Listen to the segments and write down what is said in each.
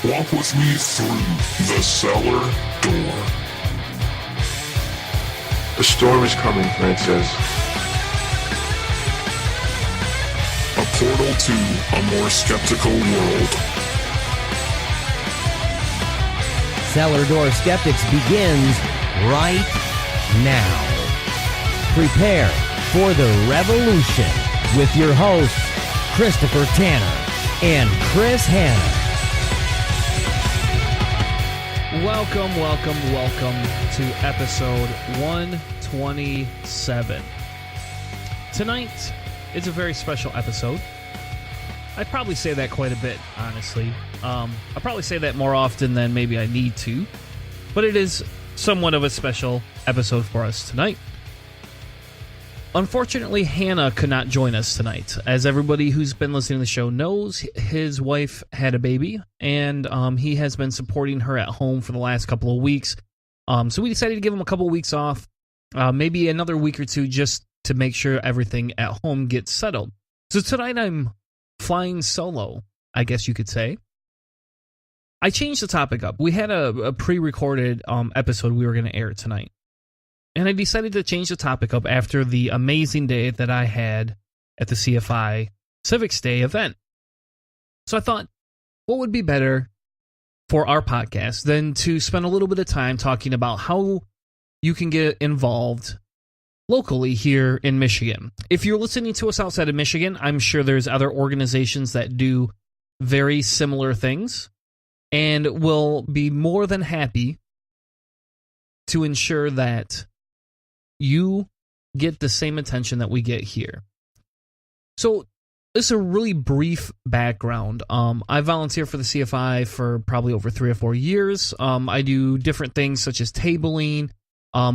Walk with me through the cellar door. A storm is coming, Francis. A portal to a more skeptical world. Cellar Door Skeptics begins right now. Prepare for the revolution with your hosts, Christopher Tanner and Chris Hanna. Welcome to episode 127. Tonight is a very special episode. I probably say that quite a bit, honestly. I'll probably say that more often than maybe I need to, but it is somewhat of a special episode for us tonight. Unfortunately, Hanna could not join us tonight. As everybody who's been listening to the show knows, his wife had a baby, and he has been supporting her at home for the last couple of weeks. So we decided to give him a couple of weeks off, maybe another week or two, just to make sure everything at home gets settled. So tonight I'm flying solo, I guess you could say. I changed the topic up. We had a pre-recorded episode we were going to air tonight. And I decided to change the topic up after the amazing day that I had at the CFI Civics Day event. So I thought, what would be better for our podcast than to spend a little bit of time talking about how you can get involved locally here in Michigan. If you're listening to us outside of Michigan, I'm sure there's other organizations that do very similar things and will be more than happy to ensure that you get the same attention that we get here. So this is a really brief background. I volunteer for the CFI for probably over 3 or 4 years. I do different things such as tabling.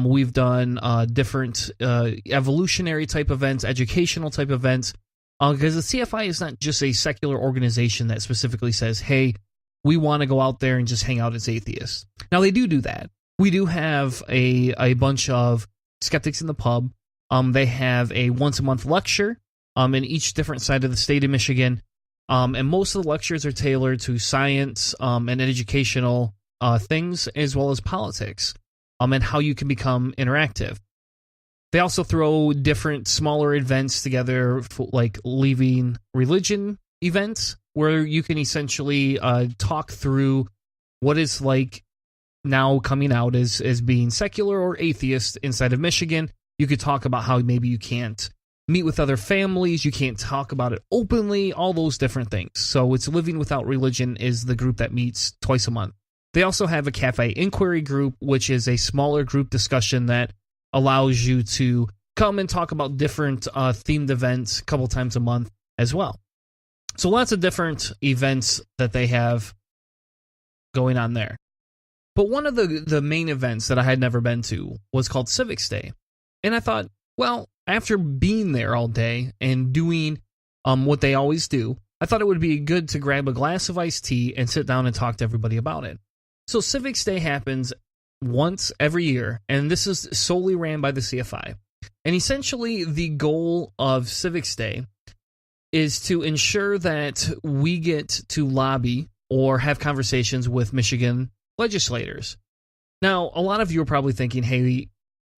We've done different evolutionary type events, educational type events, because the CFI is not just a secular organization that specifically says, hey, we want to go out there and just hang out as atheists. Now, they do that. We do have a bunch of Skeptics in the Pub. They have a once-a-month lecture in each different side of the state of Michigan, and most of the lectures are tailored to science and educational things, as well as politics, and how you can become interactive. They also throw different smaller events together, like Leaving Religion events, where you can essentially talk through what it's like now coming out as being secular or atheist inside of Michigan. You could talk about how maybe you can't meet with other families, you can't talk about it openly, all those different things. So it's Living Without Religion is the group that meets twice a month. They also have a Cafe Inquiry group, which is a smaller group discussion that allows you to come and talk about different themed events a couple times a month as well. So lots of different events that they have going on there. But one of the main events that I had never been to was called Civics Day. And I thought, well, after being there all day and doing what they always do, I thought it would be good to grab a glass of iced tea and sit down and talk to everybody about it. So Civics Day happens once every year, and this is solely ran by the CFI. And essentially, the goal of Civics Day is to ensure that we get to lobby or have conversations with Michigan legislators. Now, a lot of you are probably thinking, hey,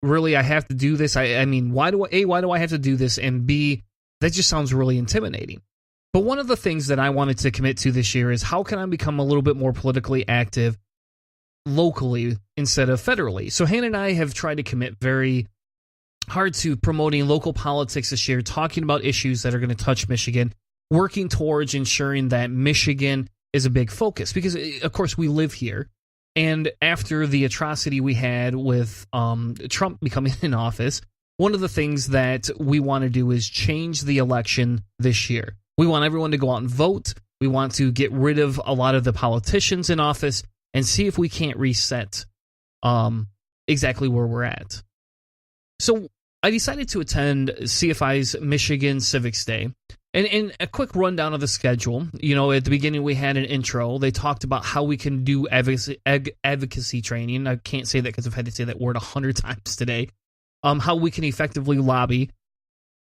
really, I have to do this? I mean, why do I have to do this? And B, that just sounds really intimidating. But one of the things that I wanted to commit to this year is how can I become a little bit more politically active locally instead of federally? So Hannah and I have tried to commit very hard to promoting local politics this year, talking about issues that are going to touch Michigan, working towards ensuring that Michigan is a big focus. Because, of course, we live here. And after the atrocity we had with Trump becoming in office, one of the things that we want to do is change the election this year. We want everyone to go out and vote. We want to get rid of a lot of the politicians in office and see if we can't reset exactly where we're at. So I decided to attend CFI's Michigan Civics Day. And a quick rundown of the schedule. You know, at the beginning we had an intro. They talked about how we can do advocacy training. I can't say that because I've had to say that word 100 times today. How we can effectively lobby.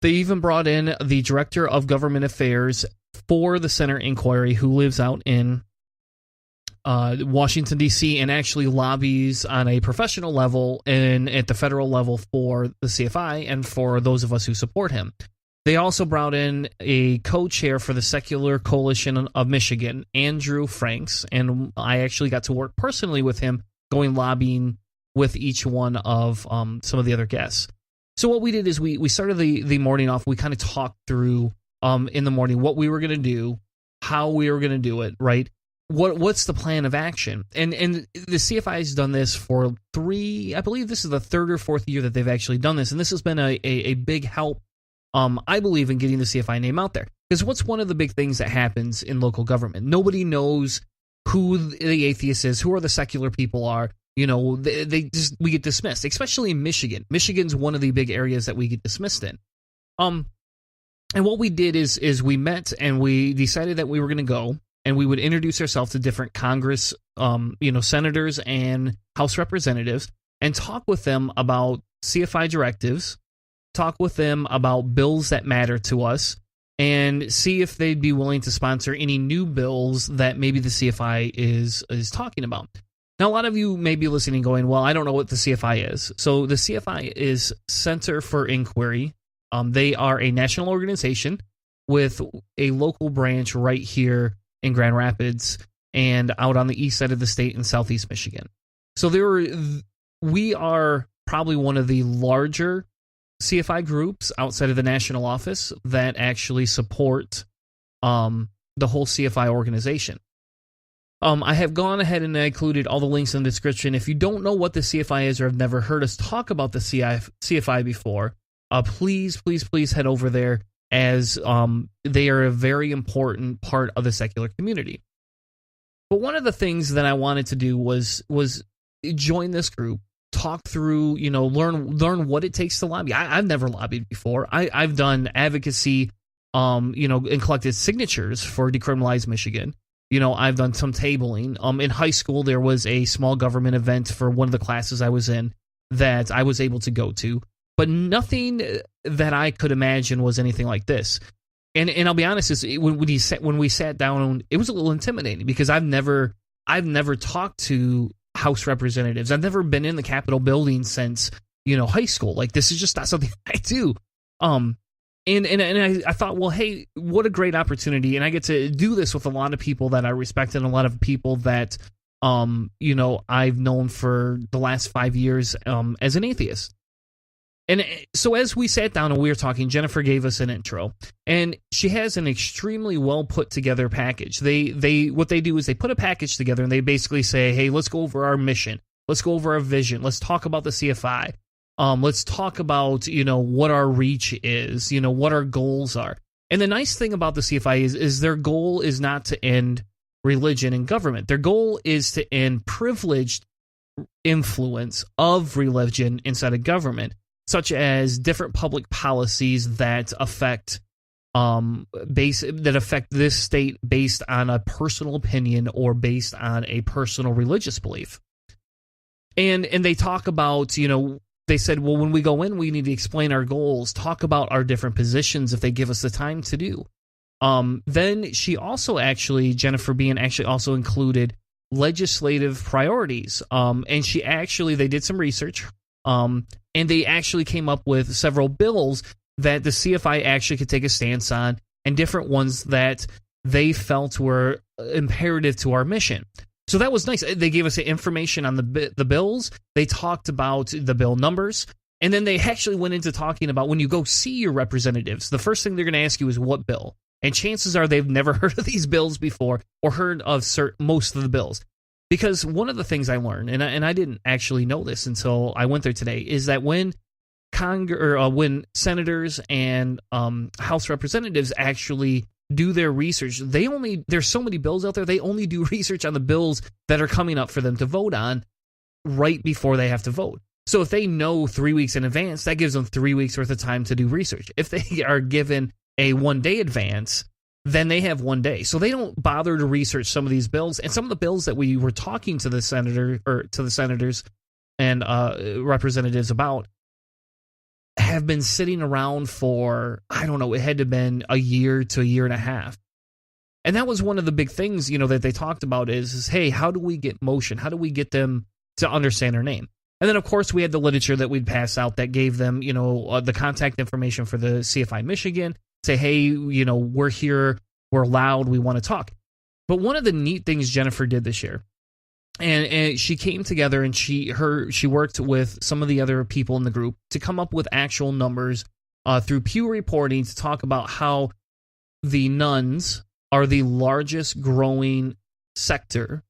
They even brought in the Director of Government Affairs for the Center Inquiry, who lives out in Washington, D.C., and actually lobbies on a professional level and at the federal level for the CFI and for those of us who support him. They also brought in a co-chair for the Secular Coalition of Michigan, Andrew Franks, and I actually got to work personally with him, going lobbying with each one of some of the other guests. So what we did is we started the morning off. We kind of talked through in the morning what we were going to do, how we were going to do it, right? What's the plan of action? And the CFI has done this for I believe this is the third or fourth year that they've actually done this, and this has been a big help, I believe, in getting the CFI name out there. Because what's one of the big things that happens in local government? Nobody knows who the atheist is, who are the secular people are. We get dismissed, especially in Michigan. Michigan's one of the big areas that we get dismissed in. And what we did is we met and we decided that we were going to go and we would introduce ourselves to different Congress, senators and House representatives, and talk with them about CFI directives, talk with them about bills that matter to us, and see if they'd be willing to sponsor any new bills that maybe the CFI is talking about. Now, a lot of you may be listening going, well, I don't know what the CFI is. So the CFI is Center for Inquiry. They are a national organization with a local branch right here in Grand Rapids and out on the east side of the state in southeast Michigan. So we are probably one of the larger CFI groups outside of the national office that actually support the whole CFI organization. I have gone ahead and I included all the links in the description. If you don't know what the CFI is or have never heard us talk about the CFI before, please head over there, as they are a very important part of the secular community. But one of the things that I wanted to do was join this group, talk through, learn what it takes to lobby. I've never lobbied before. I've done advocacy, and collected signatures for Decriminalize Michigan. I've done some tabling. In high school, there was a small government event for one of the classes I was in that I was able to go to, but nothing that I could imagine was anything like this. And I'll be honest, when we sat down, it was a little intimidating because I've never talked to House representatives. I've never been in the Capitol building since high school. Like, this is just not something I do. And I thought, well, hey, what a great opportunity. And I get to do this with a lot of people that I respect and a lot of people that, I've known for the last 5 years as an atheist. And so as we sat down and we were talking, Jennifer gave us an intro, and she has an extremely well put together package. What they do is they put a package together and they basically say, hey, let's go over our mission. Let's go over our vision. Let's talk about the CFI. Let's talk about, what our reach is, what our goals are. And the nice thing about the CFI is their goal is not to end religion and government. Their goal is to end privileged influence of religion inside of government, such as different public policies that affect this state based on a personal opinion or based on a personal religious belief. And they talk about, they said, well, when we go in, we need to explain our goals, talk about our different positions if they give us the time to do. Then she also Jennifer Bean also included legislative priorities. And they did some research, and they actually came up with several bills that the CFI actually could take a stance on, and different ones that they felt were imperative to our mission. So that was nice. They gave us information on the bills. They talked about the bill numbers. And then they actually went into talking about when you go see your representatives, the first thing they're going to ask you is what bill. And chances are they've never heard of these bills before or heard of most of the bills. Because one of the things I learned, and I didn't actually know this until I went there today, is that when senators and House representatives actually do their research, there's so many bills out there, they only do research on the bills that are coming up for them to vote on right before they have to vote. So if they know 3 weeks in advance, that gives them 3 weeks worth of time to do research. If they are given a 1 day advance, then they have 1 day. So they don't bother to research some of these bills. And some of the bills that we were talking to the senators and representatives about have been sitting around for, I don't know, it had to have been a year to a year and a half. And that was one of the big things, that they talked about is, hey, how do we get motion? How do we get them to understand our name? And then, of course, we had the literature that we'd pass out that gave them, the contact information for the CFI Michigan. Say, hey, we're here, we're loud, we want to talk. But one of the neat things Jennifer did this year, and she came together and she worked with some of the other people in the group to come up with actual numbers through Pew reporting to talk about how the nuns are the largest growing sector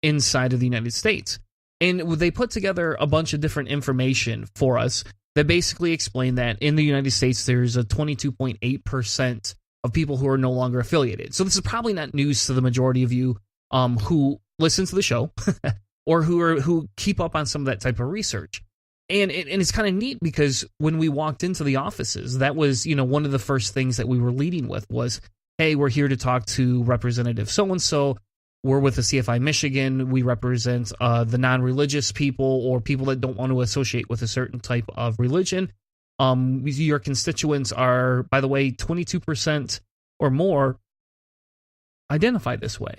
inside of the United States. And they put together a bunch of different information for us that basically explain that in the United States, there's a 22.8% of people who are no longer affiliated. So this is probably not news to the majority of you who listen to the show or who keep up on some of that type of research. And it's kind of neat because when we walked into the offices, that was, one of the first things that we were leading with was, hey, we're here to talk to Representative so-and-so. We're with the CFI Michigan. We represent the non-religious people or people that don't want to associate with a certain type of religion. Your constituents are, by the way, 22% or more identify this way.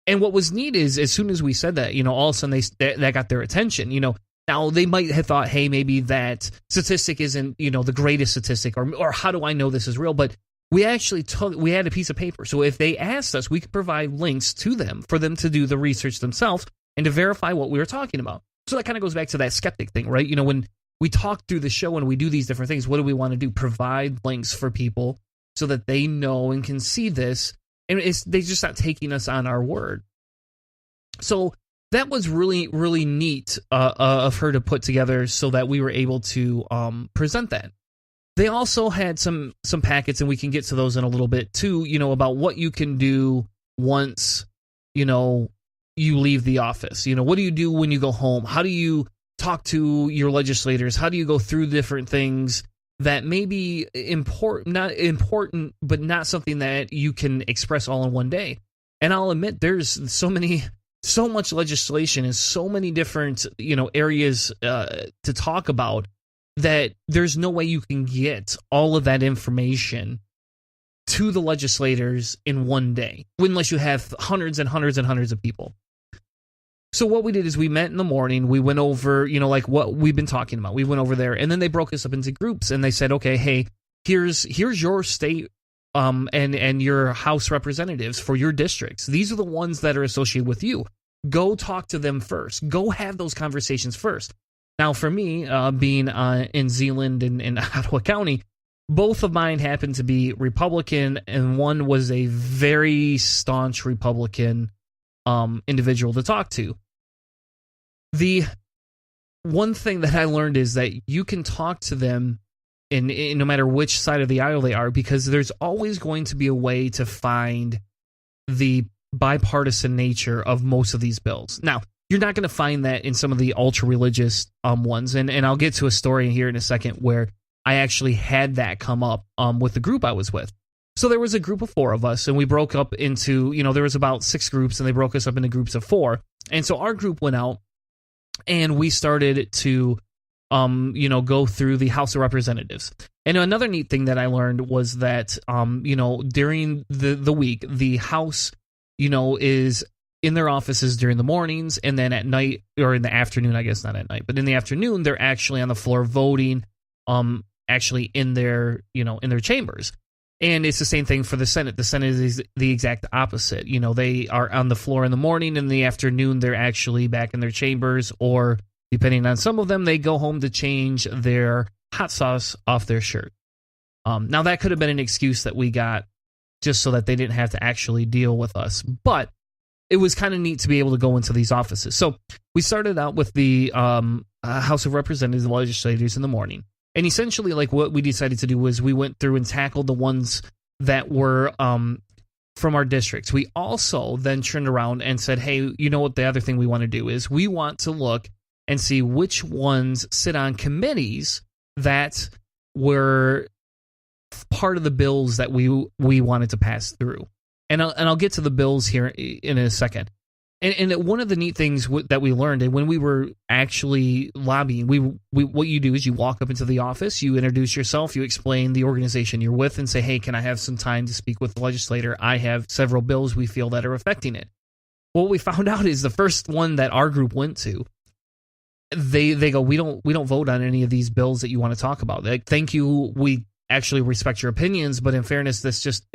And what was neat is as soon as we said that, all of a sudden that got their attention. Now they might have thought, hey, maybe that statistic isn't, the greatest statistic or how do I know this is real? But we actually we had a piece of paper. So if they asked us, we could provide links to them for them to do the research themselves and to verify what we were talking about. So that kind of goes back to that skeptic thing, right? When we talk through the show and we do these different things, what do we want to do? Provide links for people so that they know and can see this. And they're just not taking us on our word. So that was really, really neat of her to put together so that we were able to present that. They also had some packets, and we can get to those in a little bit too, about what you can do once, you leave the office. What do you do when you go home? How do you talk to your legislators? How do you go through different things that may be not important, but not something that you can express all in one day? And I'll admit there's so much legislation and so many different, areas to talk about that there's no way you can get all of that information to the legislators in one day, unless you have hundreds and hundreds and hundreds of people. So what we did is we met in the morning. We went over, like what we've been talking about. We went over there, and then they broke us up into groups, and they said, okay, hey, here's your state and your House representatives for your districts. These are the ones that are associated with you. Go talk to them first. Go have those conversations first. Now, for me, being in Zeeland and in Ottawa County, both of mine happened to be Republican, and one was a very staunch Republican individual to talk to. The one thing that I learned is that you can talk to them in no matter which side of the aisle they are, because there's always going to be a way to find the bipartisan nature of most of these bills. Now, you're not going to find that in some of the ultra-religious ones, and I'll get to a story here in a second where I actually had that come up with the group I was with. So there was a group of 4 of us, and we broke up into, there was about 6 groups, and they broke us up into groups of 4. And so our group went out, and we started to, go through the House of Representatives. And another neat thing that I learned was that, during the week, the House, is in their offices during the mornings, and then at night, or in the afternoon, I guess not at night, but in the afternoon, they're actually on the floor voting, actually in their, in their chambers. And it's the same thing for the Senate. The Senate is the exact opposite. They are on the floor in the morning, and in the afternoon, they're actually back in their chambers, or depending on some of them, they go home to change their hot sauce off their shirt. Now, that could have been an excuse that we got just so that they didn't have to actually deal with us. But it was kind of neat to be able to go into these offices. So we started out with the House of Representatives, the legislators in the morning. And essentially, like, what we decided to do was we went through and tackled the ones that were from our districts. We also then turned around and said, hey, you know what, the other thing we want to do is we want to look and see which ones sit on committees that were part of the bills that we wanted to pass through. And I'll get to the bills here in a second. And one of the neat things that we learned, and when we were actually lobbying, we what you do is you walk up into the office, you introduce yourself, you explain the organization you're with, and say, hey, can I have some time to speak with the legislator? I have several bills we feel that are affecting it. What we found out is the first one that our group went to, they go, we don't vote on any of these bills that you want to talk about. Like, thank you, we actually respect your opinions, but in fairness, this just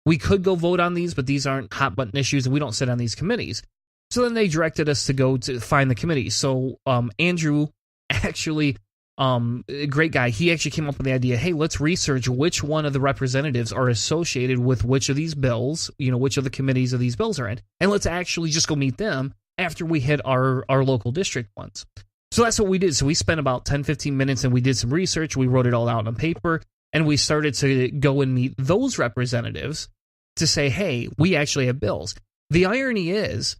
we could go vote on these, but these aren't hot button issues, and we don't sit on these committees. So then they directed us to go to find the committee. So Andrew, actually, a great guy, he actually came up with the idea, hey, let's research which one of the representatives are associated with which of these bills, which of the committees of these bills are in, and let's actually just go meet them after we hit our local district ones. So that's what we did. So we spent about 10, 15 minutes and we did some research. We wrote it all out on paper, and we started to go and meet those representatives to say, hey, we actually have bills. The irony is,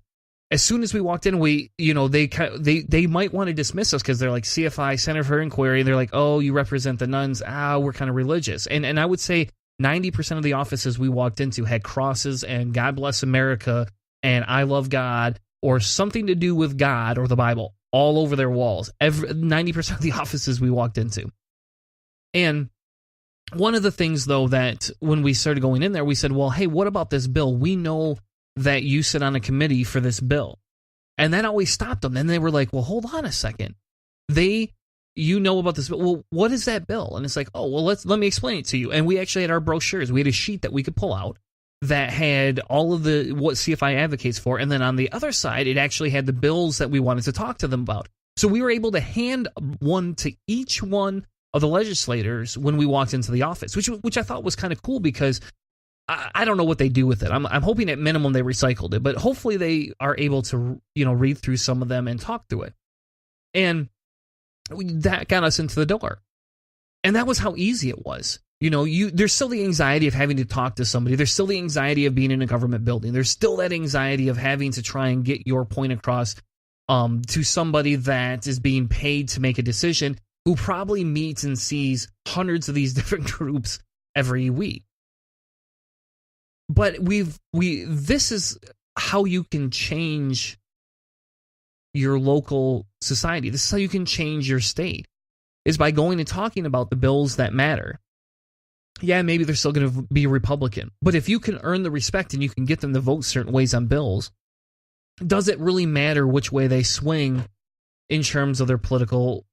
as soon as we walked in, they might want to dismiss us because they're like, CFI, Center for Inquiry. They're like, oh, you represent the nuns. We're kind of religious. And I would say 90% of the offices we walked into had crosses and God Bless America and I Love God or something to do with God or the Bible all over their walls. 90% of the offices we walked into. And one of the things, though, that when we started going in there, we said, well, hey, what about this bill? We know that you sit on a committee for this bill. And that always stopped them. And they were like, well, hold on a second. You know about this bill. Well, what is that bill? And it's like, oh, well, let me explain it to you. And we actually had our brochures. We had a sheet that we could pull out that had all of what CFI advocates for. And then on the other side, it actually had the bills that we wanted to talk to them about. So we were able to hand one to each one of the legislators when we walked into the office, which I thought was kind of cool because I don't know what they do with it. I'm hoping at minimum they recycled it, but hopefully they are able to read through some of them and talk through it. And that got us into the door. And that was how easy it was. There's still the anxiety of having to talk to somebody. There's still the anxiety of being in a government building. There's still that anxiety of having to try and get your point across to somebody that is being paid to make a decision, who probably meets and sees hundreds of these different groups every week. But this is how you can change your local society. This is how you can change your state, is by going and talking about the bills that matter. Yeah, maybe they're still going to be Republican, but if you can earn the respect and you can get them to vote certain ways on bills, does it really matter which way they swing in terms of their political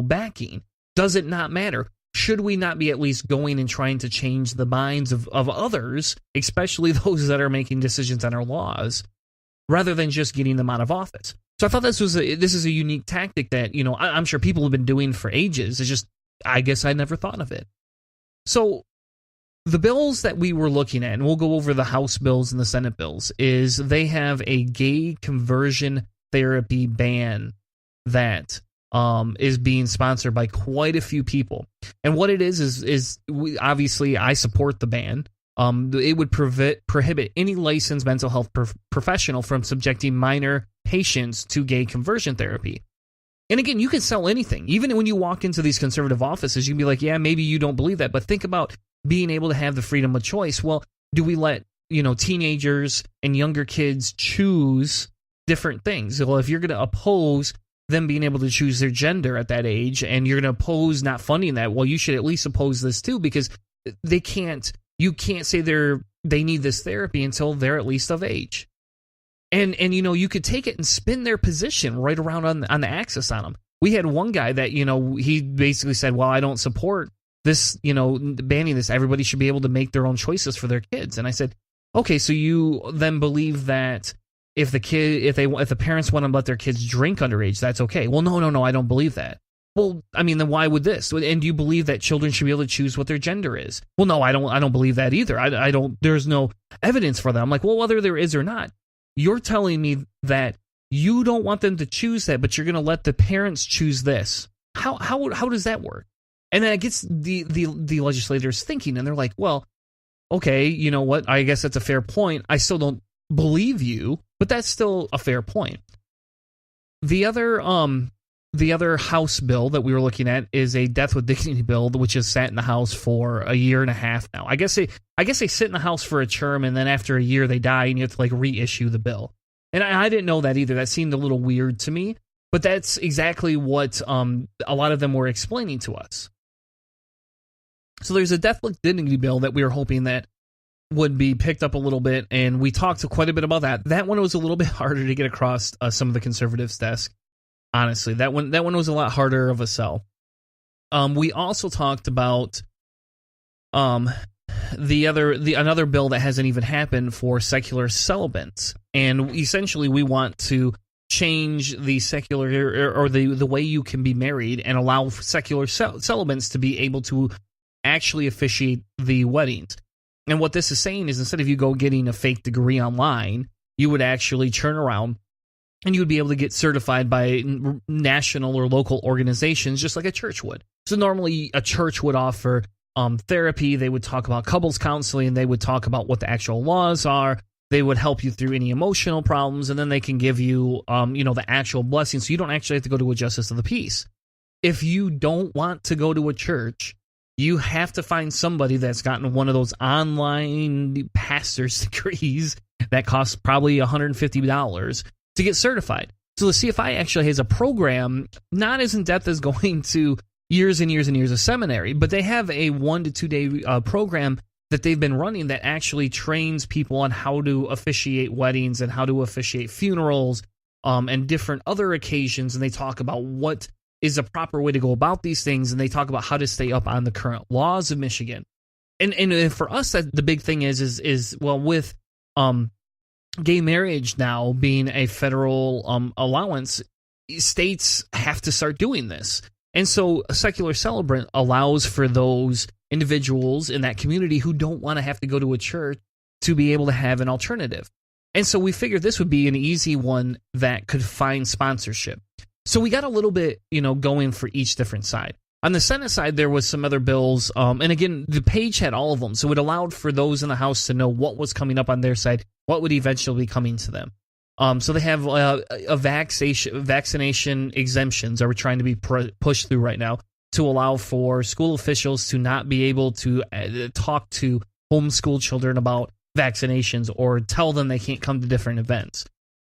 backing? Does it not matter? Should we not be at least going and trying to change the minds of others, especially those that are making decisions on our laws, rather than just getting them out of office? So I thought this is a unique tactic that, I'm sure people have been doing for ages. It's just, I guess I never thought of it. So the bills that we were looking at, and we'll go over the House bills and the Senate bills, is they have a gay conversion therapy ban that is being sponsored by quite a few people. And what it is obviously I support the ban. It would prohibit any licensed mental health professional from subjecting minor patients to gay conversion therapy. And again, you can sell anything. Even when you walk into these conservative offices, you can be like, yeah, maybe you don't believe that, but think about being able to have the freedom of choice. Well, do we let teenagers and younger kids choose different things? Well, if you're going to oppose them being able to choose their gender at that age, and you're going to oppose not funding that, well, you should at least oppose this too, because you can't say they need this therapy until they're at least of age. And you could take it and spin their position right around on the axis on them. We had one guy that, he basically said, well, I don't support this, banning this. Everybody should be able to make their own choices for their kids. And I said, okay, so you then believe that if the parents want to let their kids drink underage, that's okay. Well, no, I don't believe that. Well, I mean, then why would this? And do you believe that children should be able to choose what their gender is? Well, no, I don't believe that either. I don't. There's no evidence for that. I'm like, well, whether there is or not, you're telling me that you don't want them to choose that, but you're going to let the parents choose this. How does that work? And then it gets the legislators thinking, and they're like, well, okay, you know what? I guess that's a fair point. I still don't believe you, but that's still a fair point. The other the other House bill that we were looking at is a death with dignity bill, which has sat in the House for a year and a half now. I guess they sit in the House for a term, and then after a year they die, and you have to like reissue the bill. And I didn't know that either. That seemed a little weird to me, but that's exactly what a lot of them were explaining to us. So there's a death with dignity bill that we were hoping that would be picked up a little bit, and we talked quite a bit about that. That one was a little bit harder to get across some of the conservatives' desk. Honestly, that one was a lot harder of a sell. We also talked about another bill that hasn't even happened for secular celibates, and essentially we want to change the secular or the way you can be married and allow secular celibates to be able to actually officiate the weddings. And what this is saying is, instead of you go getting a fake degree online, you would actually turn around and you would be able to get certified by national or local organizations, just like a church would. So normally a church would offer therapy. They would talk about couples counseling. They would talk about what the actual laws are. They would help you through any emotional problems, and then they can give you, the actual blessing. So you don't actually have to go to a justice of the peace. If you don't want to go to a church, you have to find somebody that's gotten one of those online pastor's degrees that costs probably $150 to get certified. So the CFI actually has a program, not as in depth as going to years and years and years of seminary, but they have a 1 to 2 day program that they've been running that actually trains people on how to officiate weddings and how to officiate funerals and different other occasions. And they talk about what is a proper way to go about these things, and they talk about how to stay up on the current laws of Michigan. And for us, that the big thing is with gay marriage now being a federal allowance, states have to start doing this. And so a secular celebrant allows for those individuals in that community who don't want to have to go to a church to be able to have an alternative. And so we figured this would be an easy one that could find sponsorship. So we got a little bit, going for each different side. On the Senate side, there was some other bills, and again, the page had all of them, so it allowed for those in the House to know what was coming up on their side, what would eventually be coming to them. So they have a vaccination exemptions are trying to be pushed through right now to allow for school officials to not be able to talk to homeschool children about vaccinations or tell them they can't come to different events.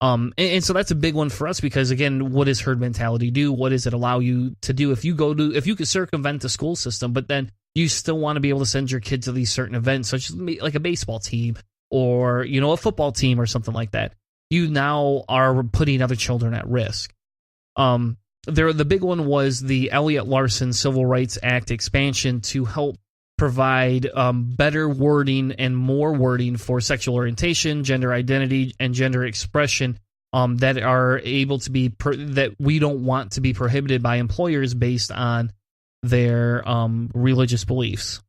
And so that's a big one for us because, again, what does herd mentality do? What does it allow you to do if you could circumvent the school system, but then you still want to be able to send your kid to these certain events, such as like a baseball team or, a football team or something like that. You now are putting other children at risk. The big one was the Elliott Larson Civil Rights Act expansion to help provide better wording and more wording for sexual orientation, gender identity, and gender expression that are able to be that we don't want to be prohibited by employers based on their religious beliefs.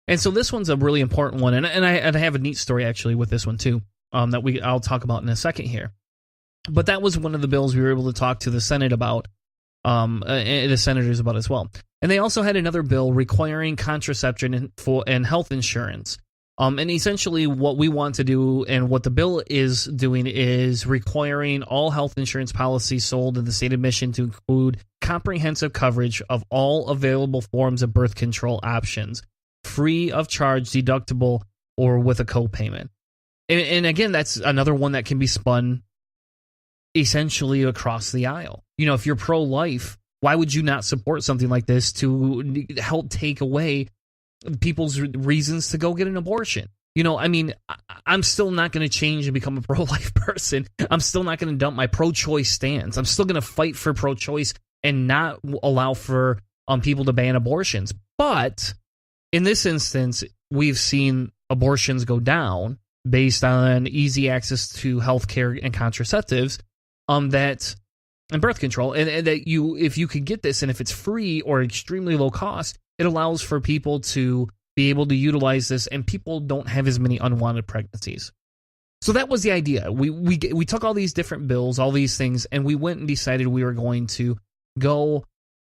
And so this one's a really important one, and I have a neat story actually with this one too that I'll talk about in a second here. But that was one of the bills we were able to talk to the Senate about, the senators about as well. And they also had another bill requiring contraception and health insurance. And essentially what we want to do and what the bill is doing is requiring all health insurance policies sold in the state of Michigan to include comprehensive coverage of all available forms of birth control options, free of charge, deductible, or with a co-payment. And again, that's another one that can be spun essentially across the aisle. If you're pro-life, why would you not support something like this to help take away people's reasons to go get an abortion? I'm still not going to change and become a pro-life person. I'm still not going to dump my pro-choice stance. I'm still going to fight for pro-choice and not allow for people to ban abortions. But in this instance, we've seen abortions go down based on easy access to health care and contraceptives and birth control, and that if you could get this, and if it's free or extremely low cost, it allows for people to be able to utilize this, and people don't have as many unwanted pregnancies. So that was the idea. We took all these different bills, all these things, and we went and decided we were going to go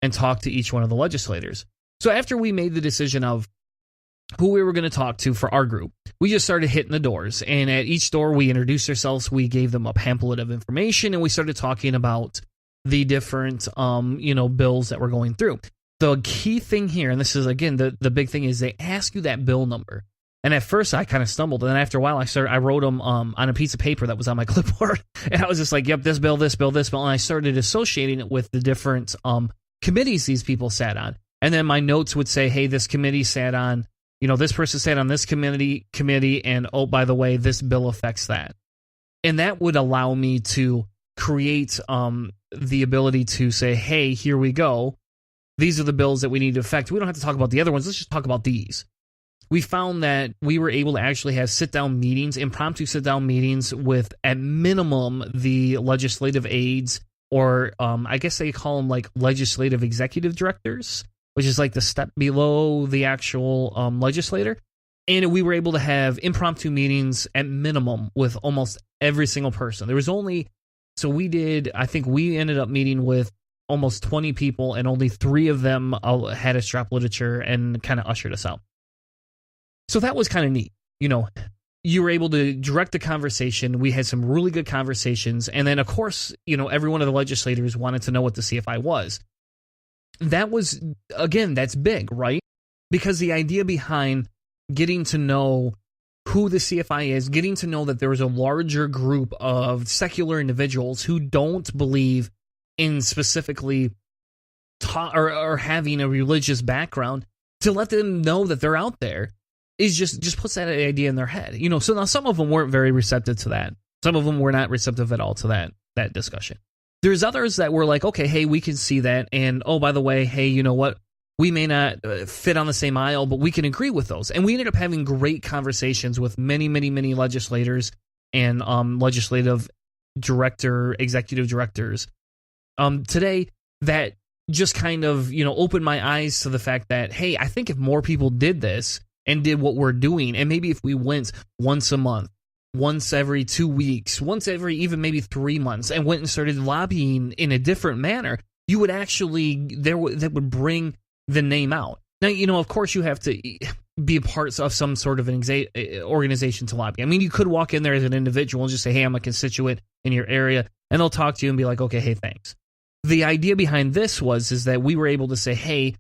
and talk to each one of the legislators. So after we made the decision of who we were going to talk to for our group, we just started hitting the doors. And at each door, we introduced ourselves. We gave them a pamphlet of information, and we started talking about the different, bills that we're going through. The key thing here, and this is, again, the big thing, is they ask you that bill number. And at first, I kind of stumbled. And then after a while, I wrote them on a piece of paper that was on my clipboard. And I was just like, yep, this bill, this bill, this bill. And I started associating it with the different committees these people sat on. And then my notes would say, hey, this committee sat on, this person sat on this committee, and oh, by the way, this bill affects that. And that would allow me to create the ability to say, hey, here we go. These are the bills that we need to affect. We don't have to talk about the other ones. Let's just talk about these. We found that we were able to actually have sit-down meetings, impromptu sit-down meetings with, at minimum, the legislative aides, or I guess they call them like legislative executive directors, which is like the step below the actual legislator. And we were able to have impromptu meetings at minimum with almost every single person. There was only, so I think we ended up meeting with almost 20 people, and only 3 of them had a strap literature and kind of ushered us out. So that was kind of neat. You were able to direct the conversation. We had some really good conversations. And then, of course, every one of the legislators wanted to know what the CFI was. That was, again, that's big, right? Because the idea behind getting to know who the CFI is, getting to know that there is a larger group of secular individuals who don't believe in specifically or having a religious background, to let them know that they're out there is just puts that idea in their head. So now some of them weren't very receptive to that. Some of them were not receptive at all to that discussion. There's others that were like, okay, hey, we can see that. And, oh, by the way, hey, you know what? We may not fit on the same aisle, but we can agree with those. And we ended up having great conversations with many, many, many legislators and legislative executive directors today that just kind of, opened my eyes to the fact that, hey, I think if more people did this and did what we're doing, and maybe if we went once a month, once every 2 weeks, once every even maybe 3 months, and went and started lobbying in a different manner, you would actually, that would bring the name out. Now, of course, you have to be a part of some sort of an organization to lobby. I mean, you could walk in there as an individual and just say, hey, I'm a constituent in your area, and they'll talk to you and be like, okay, hey, thanks. The idea behind this is that we were able to say, hey,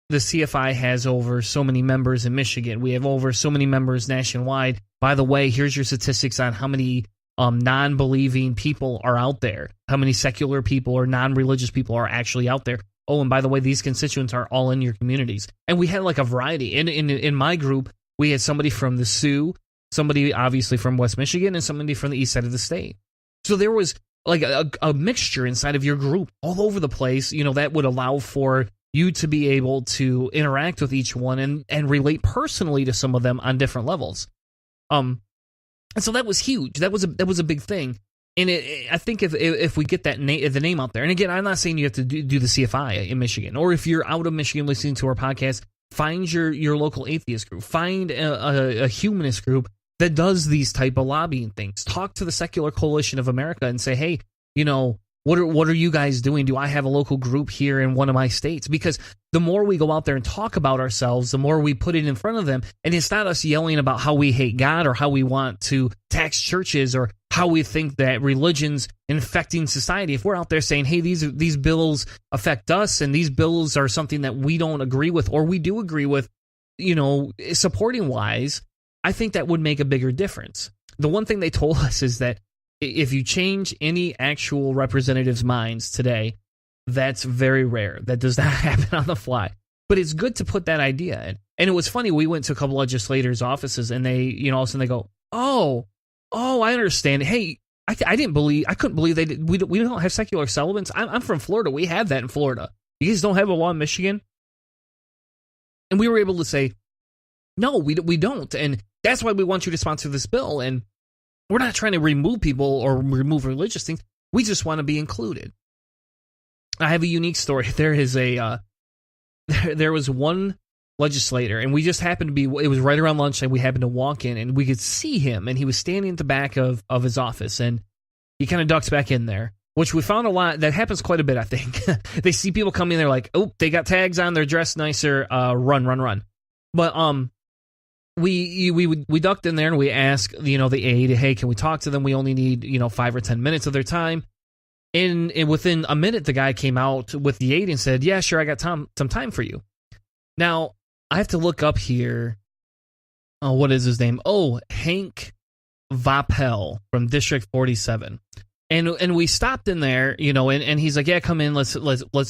the CFI has over so many members in Michigan. We have over so many members nationwide. By the way, here's your statistics on how many non-believing people are out there, how many secular people or non-religious people are actually out there. Oh, and by the way, these constituents are all in your communities. And we had like a variety. In my group, we had somebody from the Sioux, somebody obviously from West Michigan, and somebody from the east side of the state. So there was like a mixture inside of your group all over the place, that would allow for you to be able to interact with each one and relate personally to some of them on different levels. And so that was huge. That was a big thing. And I think if we get the name out there, and again, I'm not saying you have to do the CFI in Michigan, or if you're out of Michigan listening to our podcast, find your local atheist group, find a humanist group that does these type of lobbying things. Talk to the Secular Coalition of America and say, hey, what are you guys doing? Do I have a local group here in one of my states? Because the more we go out there and talk about ourselves, the more we put it in front of them. And it's not us yelling about how we hate God or how we want to tax churches or how we think that religion's infecting society. If we're out there saying, hey, these bills affect us and these bills are something that we don't agree with or we do agree with, supporting wise, I think that would make a bigger difference. The one thing they told us is that if you change any actual representatives' minds today, that's very rare. That does not happen on the fly. But it's good to put that idea in. And it was funny, we went to a couple legislators' offices and they, all of a sudden they go, oh, I understand. Hey, I couldn't believe they did. We don't have secular celibates. I'm from Florida. We have that in Florida. You guys don't have a law in Michigan? And we were able to say, no, we don't. And that's why we want you to sponsor this bill. And we're not trying to remove people or remove religious things. We just want to be included. I have a unique story. There was one legislator, and we just happened to be, it was right around lunchtime, we happened to walk in, and we could see him, and he was standing at the back of his office, and he kind of ducks back in there, which we found a lot, that happens quite a bit, I think. They see people come in, they're like, oh, they got tags on, they're dressed nicer, run. But, we ducked in there and we asked, the aide, hey, can we talk to them? We only need, 5 or 10 minutes of their time. And within a minute, the guy came out with the aide and said, yeah, sure, I got some time for you. Now, I have to look up here. Oh, what is his name? Oh, Hank Vapel from District 47. And we stopped in there, and he's like, yeah, come in, let's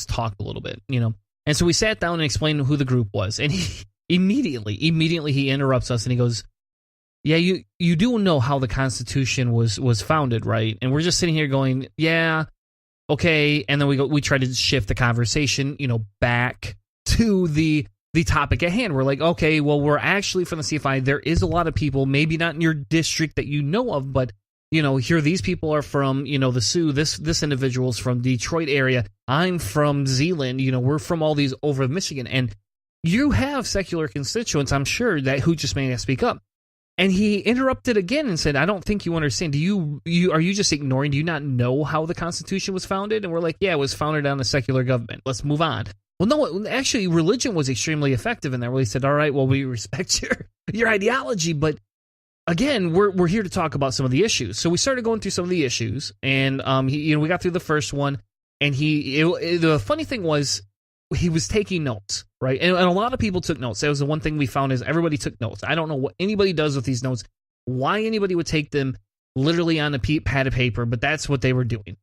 talk a little bit, And so we sat down and explained who the group was. And he immediately he interrupts us and he goes, yeah, you do know how the Constitution was founded, right? And we're just sitting here going, yeah, okay. And then we try to shift the conversation, back to the topic at hand. We're like, okay, well, we're actually from the CFI. There is a lot of people, maybe not in your district that you know of, but here these people are from, the Sioux. This individual's from Detroit area. I'm from Zeeland. We're from all these over Michigan, and you have secular constituents, I'm sure, that who just may not speak up. And he interrupted again and said, I don't think you understand. Are you just ignoring? Do you not know how the Constitution was founded? And we're like, yeah, it was founded on a secular government. Let's move on. Well, no, actually, religion was extremely effective in that. Where he said, all right, well, we respect your ideology, but again, we're here to talk about some of the issues. So we started going through some of the issues, and we got through the first one, and the funny thing was he was taking notes, right? And a lot of people took notes. That was the one thing we found is everybody took notes. I don't know what anybody does with these notes, why anybody would take them literally on a pad of paper, but that's what they were doing.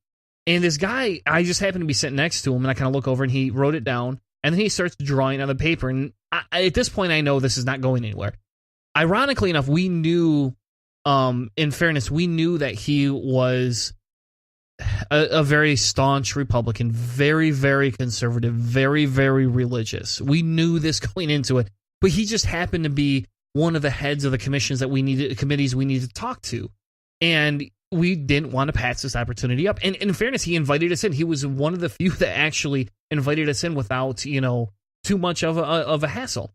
And this guy, I just happened to be sitting next to him, and I kind of look over, and he wrote it down, and then he starts drawing on the paper. And at this point, I know this is not going anywhere. Ironically enough, we knew, in fairness, we knew that he was a very staunch Republican, very, very conservative, very, very religious. We knew this going into it, but he just happened to be one of the heads of the committees we needed to talk to. And we didn't want to pass this opportunity up. And in fairness, he invited us in. He was one of the few that actually invited us in without, too much of a hassle.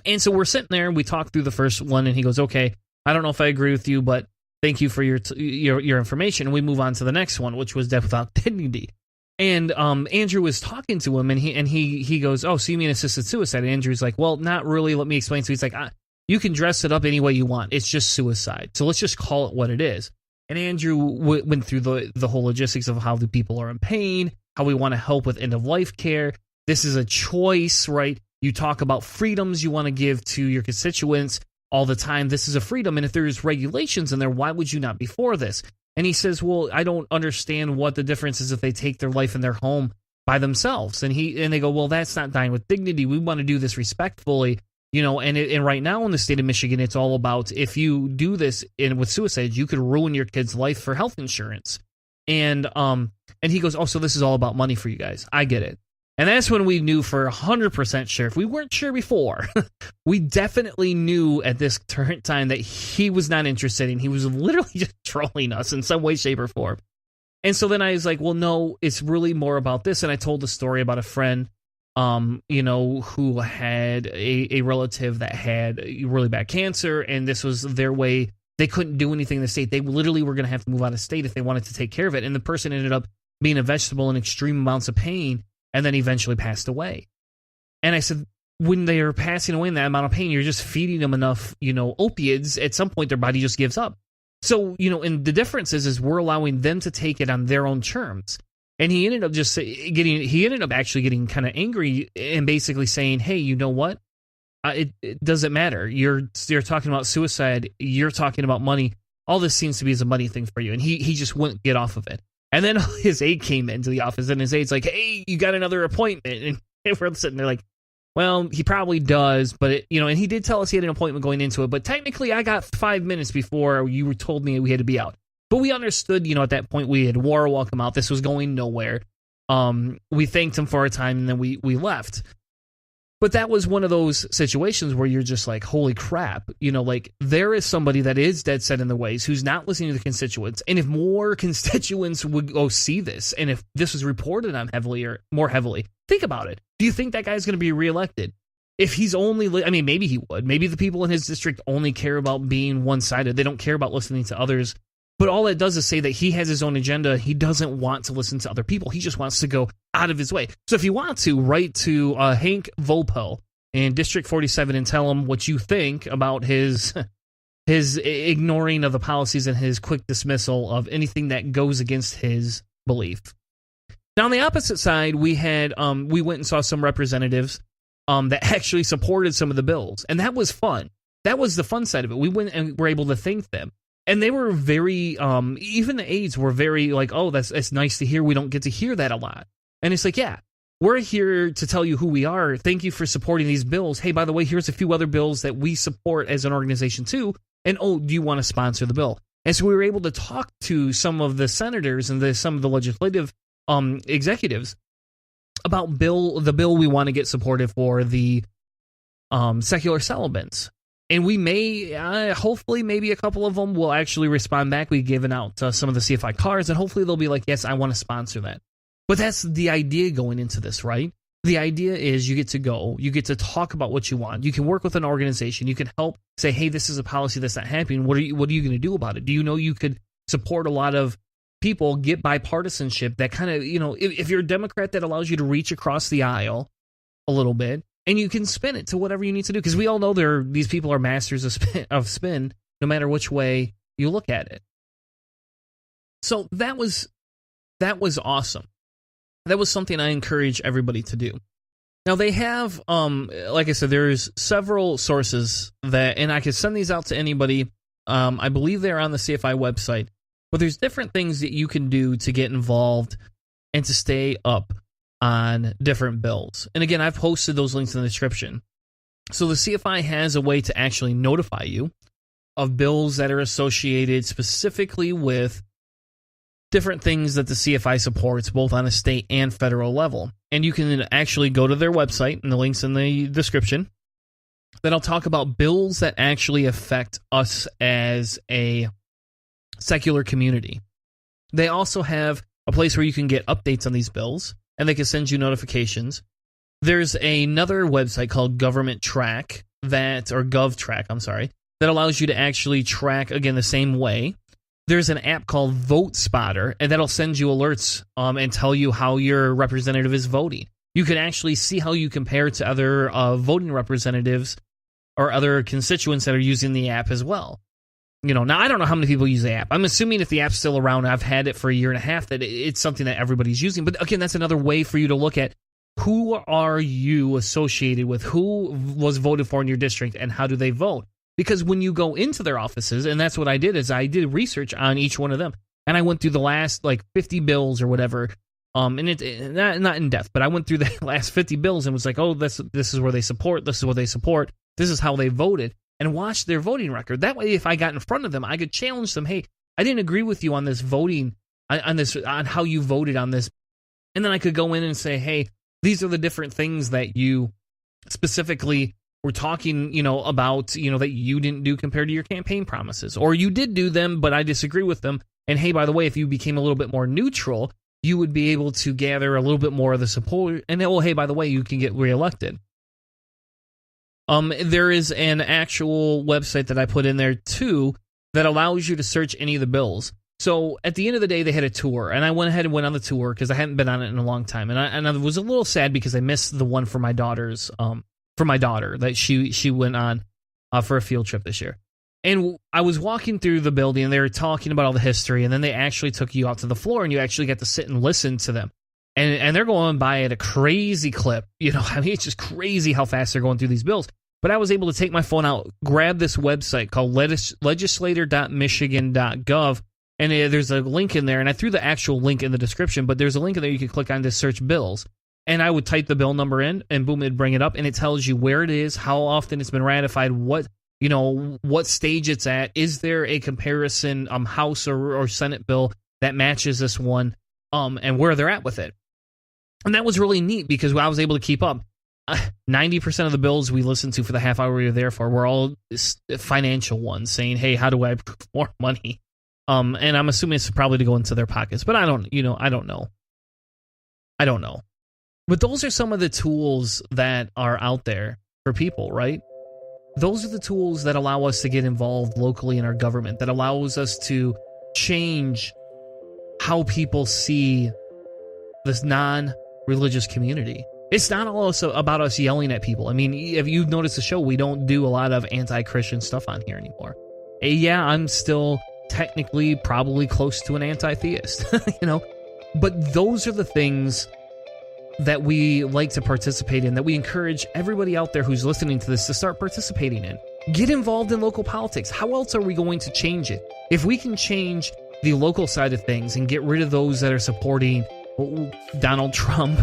And so we're sitting there and we talked through the first one, and he goes, okay, I don't know if I agree with you, but thank you for your information. And we move on to the next one, which was death without dignity. And Andrew was talking to him, and he goes, oh, so you mean assisted suicide? And Andrew's like, well, not really. Let me explain. So he's like, you can dress it up any way you want. It's just suicide. So let's just call it what it is. And Andrew went through the whole logistics of how the people are in pain, how we want to help with end-of-life care. This is a choice, right? You talk about freedoms you want to give to your constituents all the time. This is a freedom, and if there's regulations in there, why would you not be for this? And he says, well, I don't understand what the difference is if they take their life in their home by themselves. And they go, well, that's not dying with dignity. We want to do this respectfully. And right now in the state of Michigan, it's all about if you do this with suicide, you could ruin your kid's life for health insurance. And he goes, oh, so this is all about money for you guys. I get it. And that's when we knew for 100% sure. If we weren't sure before, we definitely knew at this current time that he was not interested in. He was literally just trolling us in some way, shape, or form. And so then I was like, well, no, it's really more about this. And I told the story about a friend who had a relative that had really bad cancer, and this was their way. They couldn't do anything in the state. They literally were going to have to move out of state if they wanted to take care of it. And the person ended up being a vegetable in extreme amounts of pain, and then eventually passed away. And I said, when they are passing away in that amount of pain, you're just feeding them enough, opiates. At some point, their body just gives up. So, and the difference is we're allowing them to take it on their own terms. And he ended up actually getting kind of angry and basically saying, hey, you know what? It doesn't matter. You're talking about suicide. You're talking about money. All this seems to be as a money thing for you. And he just wouldn't get off of it. And then his aide came into the office, and his aide's like, hey, you got another appointment. And we're sitting there like, well, he probably does. But, and he did tell us he had an appointment going into it. But technically, I got 5 minutes before you told me we had to be out. But we understood, at that point, we had war welcome out. This was going nowhere. We thanked him for our time, and then we left. But that was one of those situations where you're just like, holy crap. There is somebody that is dead set in their ways who's not listening to the constituents. And if more constituents would go see this, and if this was reported on more heavily, think about it. Do you think that guy's going to be reelected? If he's only, maybe he would. Maybe the people in his district only care about being one-sided. They don't care about listening to others. But all it does is say that he has his own agenda. He doesn't want to listen to other people. He just wants to go out of his way. So if you want to, write to Hank Vopel in District 47 and tell him what you think about his ignoring of the policies and his quick dismissal of anything that goes against his belief. Now, on the opposite side, we had we went and saw some representatives that actually supported some of the bills, and that was fun. That was the fun side of it. We went and were able to thank them, and they were very, even the aides were very like, oh, that's nice to hear. We don't get to hear that a lot. And it's like, yeah, we're here to tell you who we are. Thank you for supporting these bills. Hey, by the way, here's a few other bills that we support as an organization too. And oh, do you want to sponsor the bill? And so we were able to talk to some of the senators and some of the legislative executives about the bill we want to get supported for the secular celibates. And we may, hopefully, maybe a couple of them will actually respond back. We've given out some of the CFI cards, and hopefully they'll be like, yes, I want to sponsor that. But that's the idea going into this, right? The idea is you get to go, you get to talk about what you want. You can work with an organization. You can help say, hey, this is a policy that's not happening. What are you going to do about it? Do you know you could support a lot of people, get bipartisanship that kind of, if you're a Democrat, that allows you to reach across the aisle a little bit, and you can spin it to whatever you need to do. Because we all know these people are masters of spin, no matter which way you look at it. So that was awesome. That was something I encourage everybody to do. Now they have, like I said, there's several sources and I can send these out to anybody. I believe they're on the CFI website, but there's different things that you can do to get involved and to stay up on different bills. And again, I've posted those links in the description. So the CFI has a way to actually notify you of bills that are associated specifically with different things that the CFI supports, both on a state and federal level. And you can actually go to their website, and the link's in the description, that'll talk about bills that actually affect us as a secular community. They also have a place where you can get updates on these bills, and they can send you notifications. There's another website called GovTrack, that allows you to actually track, again, the same way. There's an app called Vote Spotter, and that'll send you alerts and tell you how your representative is voting. You can actually see how you compare to other voting representatives or other constituents that are using the app as well. Now I don't know how many people use the app. I'm assuming if the app's still around, I've had it for a year and a half, that it's something that everybody's using. But again, that's another way for you to look at who are you associated with, who was voted for in your district, and how do they vote. Because when you go into their offices, and that's what I did, is I did research on each one of them, and I went through the last 50 bills or whatever, and it not in depth, but I went through the last 50 bills and was like, oh, this is where they support, this is what they support, this is how they voted, and watched their voting record. That way, if I got in front of them, I could challenge them. Hey, I didn't agree with you on this voting, on how you voted on this, and then I could go in and say, hey, these are the different things that you specifically we're talking, about, that you didn't do compared to your campaign promises. Or you did do them, but I disagree with them. And hey, by the way, if you became a little bit more neutral, you would be able to gather a little bit more of the support. And then, hey, by the way, you can get reelected. There is an actual website that I put in there, too, that allows you to search any of the bills. So at the end of the day, they had a tour. And I went ahead and went on the tour because I hadn't been on it in a long time. And I was a little sad because I missed the one for my daughter's for my daughter that she went on for a field trip this year. And I was walking through the building, and they were talking about all the history, and then they actually took you out to the floor, and you actually get to sit and listen to them. And they're going by at a crazy clip. It's just crazy how fast they're going through these bills. But I was able to take my phone out, grab this website called legislator.michigan.gov, and there's a link in there, and I threw the actual link in the description, but there's a link in there you can click on to search bills. And I would type the bill number in, and boom, it'd bring it up, and it tells you where it is, how often it's been ratified, what stage it's at. Is there a comparison House or Senate bill that matches this one, and where they're at with it. And that was really neat because I was able to keep up. 90% of the bills we listened to for the half hour we were there for were all financial ones, saying, hey, how do I put more money? And I'm assuming it's probably to go into their pockets, but I don't know. But those are some of the tools that are out there for people, right? Those are the tools that allow us to get involved locally in our government, that allows us to change how people see this non-religious community. It's not also about us yelling at people. I mean, if you've noticed the show, we don't do a lot of anti-Christian stuff on here anymore. Yeah, I'm still technically probably close to an anti-theist, But those are the things that we like to participate in, that we encourage everybody out there who's listening to this to start participating in. Get involved in local politics. How else are we going to change it? If we can change the local side of things and get rid of those that are supporting Donald Trump,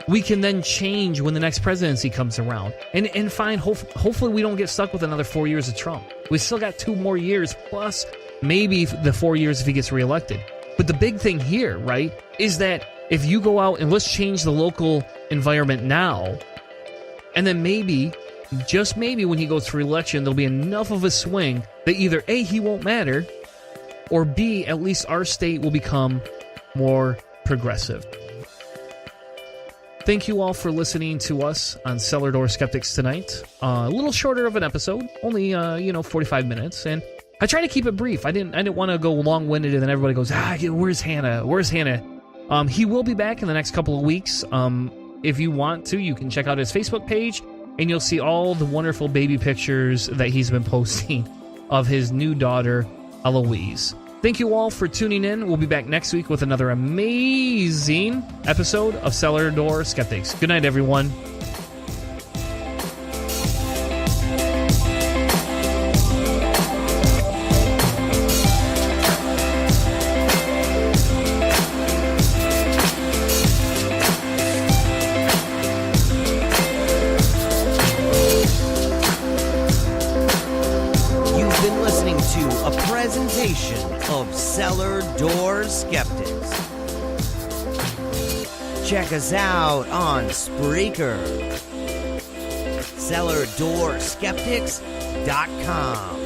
we can then change when the next presidency comes around and find, hopefully we don't get stuck with another 4 years of Trump. We still got 2 more years, plus maybe the 4 years if he gets reelected. But the big thing here, right, is that if you go out and let's change the local environment now, and then maybe, just maybe when he goes for election, there'll be enough of a swing that either A, he won't matter, or B, at least our state will become more progressive. Thank you all for listening to us on Cellar Door Skeptics tonight. A little shorter of an episode, only 45 minutes, and I try to keep it brief. I didn't want to go long-winded, and then everybody goes, where's Hanna? Where's Hanna? He will be back in the next couple of weeks. If you want to, you can check out his Facebook page, and you'll see all the wonderful baby pictures that he's been posting of his new daughter, Eloise. Thank you all for tuning in. We'll be back next week with another amazing episode of Cellar Door Skeptics. Good night, everyone. Of Cellar Door Skeptics. Check us out on Spreaker. CellarDoorSkeptics.com.